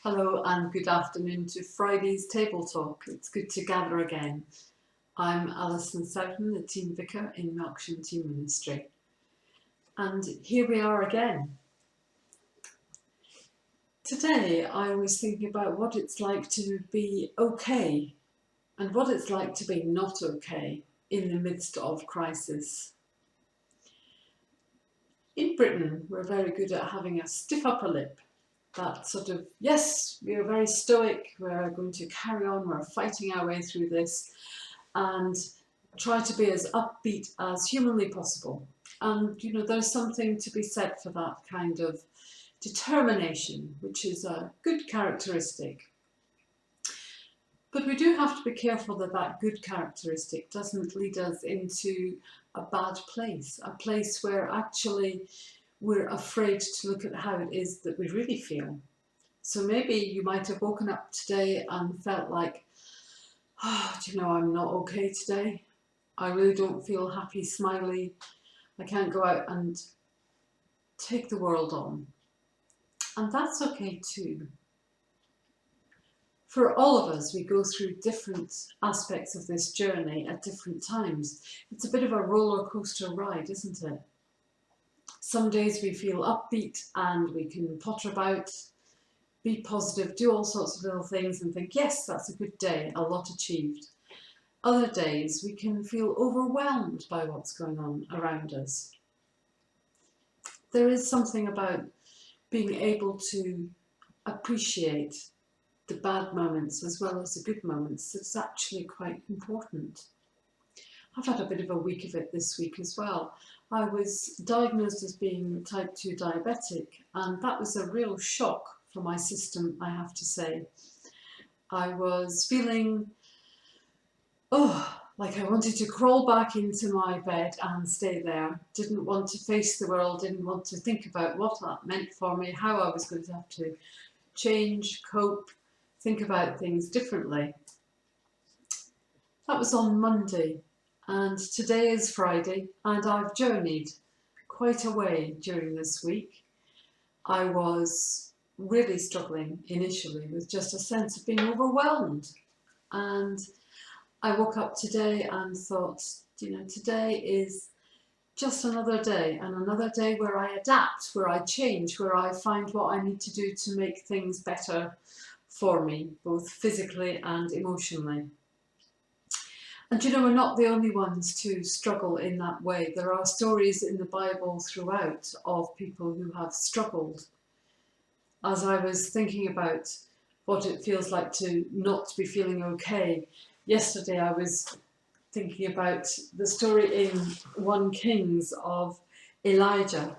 Hello and good afternoon to Friday's Table Talk. It's good to gather again. I'm Alison Soughton, the Team Vicar in Melksham Team Ministry. And here we are again. Today I was thinking about what it's like to be okay and what it's like to be not okay in the midst of crisis. In Britain, we're very good at having a stiff upper lip. That sort of, yes, we are very stoic, we're going to carry on, we're fighting our way through this and try to be as upbeat as humanly possible. And, there's something to be said for that kind of determination, which is a good characteristic. But we do have to be careful that that good characteristic doesn't lead us into a bad place, a place where actually we're afraid to look at how it is that we really feel. So maybe you might have woken up today and felt like, I'm not okay today. I really don't feel happy, smiley. I can't go out and take the world on. And that's okay too. For all of us, we go through different aspects of this journey at different times. It's a bit of a roller coaster ride, isn't it? Some days we feel upbeat and we can potter about, be positive, do all sorts of little things and think, yes, that's a good day, a lot achieved. Other days we can feel overwhelmed by what's going on around us. There is something about being able to appreciate the bad moments as well as the good moments that's actually quite important. I've had a bit of a week of it this week as well. I was diagnosed as being type 2 diabetic, and that was a real shock for my system, I have to say. I was feeling, like I wanted to crawl back into my bed and stay there. Didn't want to face the world, didn't want to think about what that meant for me, how I was going to have to change, cope, think about things differently. That was on Monday. And today is Friday, and I've journeyed quite a way during this week. I was really struggling initially with just a sense of being overwhelmed. And I woke up today and thought, today is just another day, and another day where I adapt, where I change, where I find what I need to do to make things better for me, both physically and emotionally. And we're not the only ones to struggle in that way. There are stories in the Bible throughout of people who have struggled. As I was thinking about what it feels like to not be feeling okay, yesterday I was thinking about the story in 1 Kings of Elijah.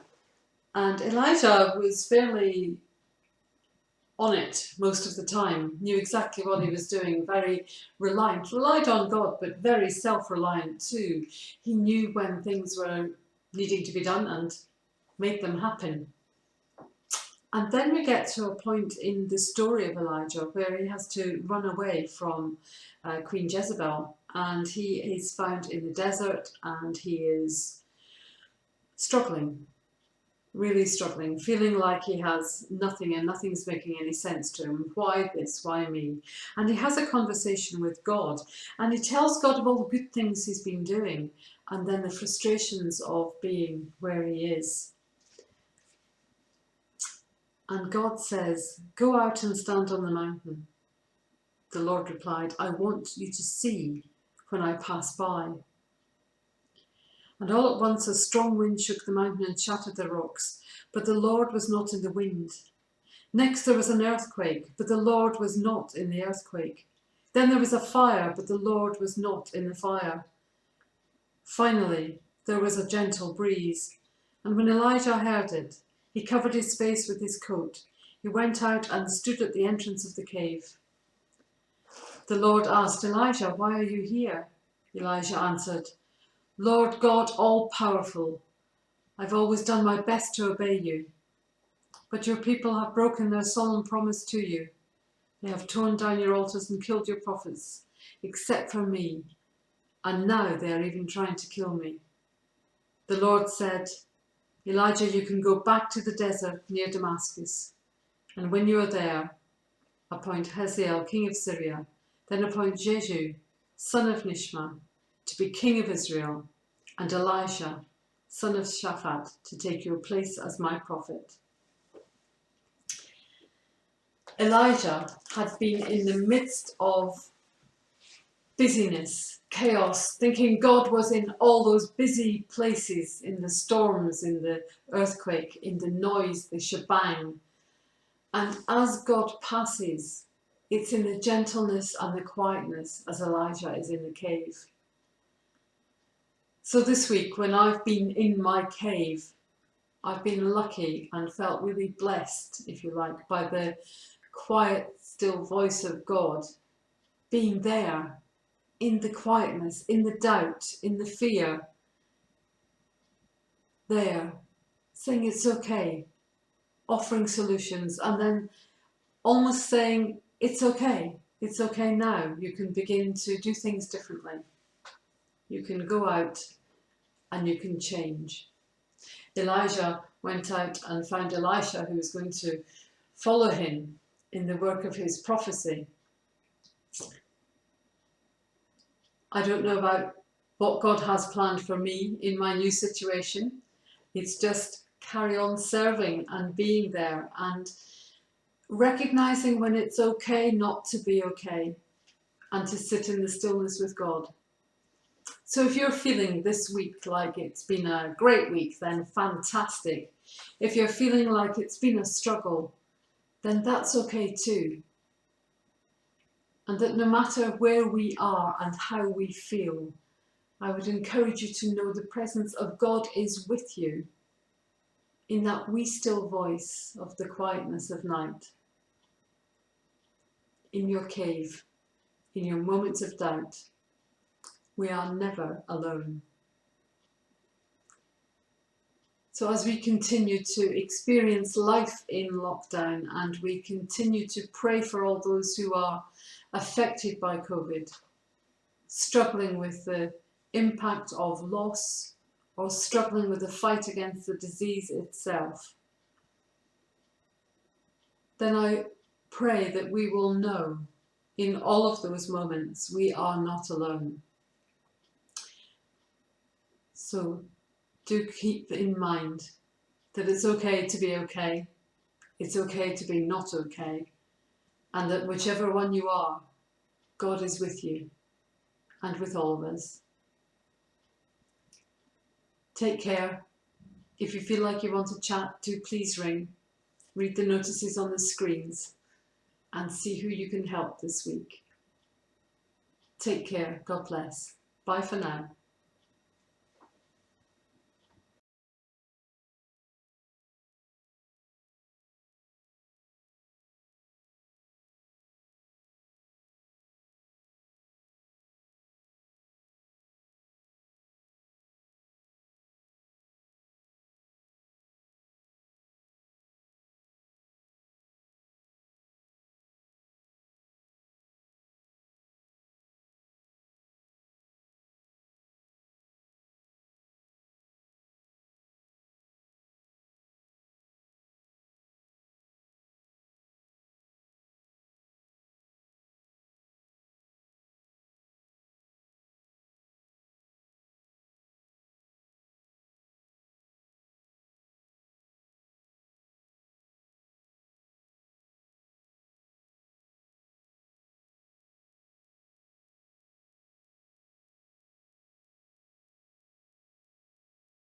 And Elijah was fairly on it most of the time, knew exactly what he was doing, very relied on God, but very self-reliant too. He knew when things were needing to be done and made them happen. And then we get to a point in the story of Elijah where he has to run away from Queen Jezebel, and he is found in the desert and he is struggling. Really struggling, feeling like he has nothing and nothing's making any sense to him. Why this? Why me? And he has a conversation with God, and he tells God of all the good things he's been doing and then the frustrations of being where he is. And God says, "Go out and stand on the mountain." The Lord replied, "I want you to see when I pass by." And all at once a strong wind shook the mountain and shattered the rocks, but the Lord was not in the wind. Next there was an earthquake, but the Lord was not in the earthquake. Then there was a fire, but the Lord was not in the fire. Finally there was a gentle breeze, and when Elijah heard it, he covered his face with his coat. He went out and stood at the entrance of the cave. The Lord asked Elijah, "Why are you here?" Elijah answered, "Lord God, all-powerful, I've always done my best to obey you. But your people have broken their solemn promise to you. They have torn down your altars and killed your prophets, except for me, and now they are even trying to kill me." The Lord said, "Elijah, you can go back to the desert near Damascus, and when you are there, appoint Hazael, king of Syria. Then appoint Jehu, son of Nishma, to be king of Israel, and Elisha, son of Shaphat, to take your place as my prophet. Elijah had been in the midst of busyness, chaos, thinking God was in all those busy places, in the storms, in the earthquake, in the noise, the shebang. And as God passes, it's in the gentleness and the quietness as Elijah is in the cave. So this week, when I've been in my cave, I've been lucky and felt really blessed, if you like, by the quiet, still voice of God being there in the quietness, in the doubt, in the fear, there, saying it's okay, offering solutions, and then almost saying it's okay now. You can begin to do things differently. You can go out and you can change. Elijah went out and found Elisha, who was going to follow him in the work of his prophecy. I don't know about what God has planned for me in my new situation. It's just carry on serving and being there and recognizing when it's okay not to be okay and to sit in the stillness with God. So if you're feeling this week like it's been a great week, then fantastic. If you're feeling like it's been a struggle, then that's okay too. And that no matter where we are and how we feel, I would encourage you to know the presence of God is with you in that wee still voice of the quietness of night, in your cave, in your moments of doubt. We are never alone. So as we continue to experience life in lockdown and we continue to pray for all those who are affected by COVID, struggling with the impact of loss or struggling with the fight against the disease itself, then I pray that we will know in all of those moments we are not alone. So do keep in mind that it's okay to be okay, it's okay to be not okay, and that whichever one you are, God is with you and with all of us. Take care. If you feel like you want to chat, do please ring. Read the notices on the screens and see who you can help this week. Take care. God bless. Bye for now.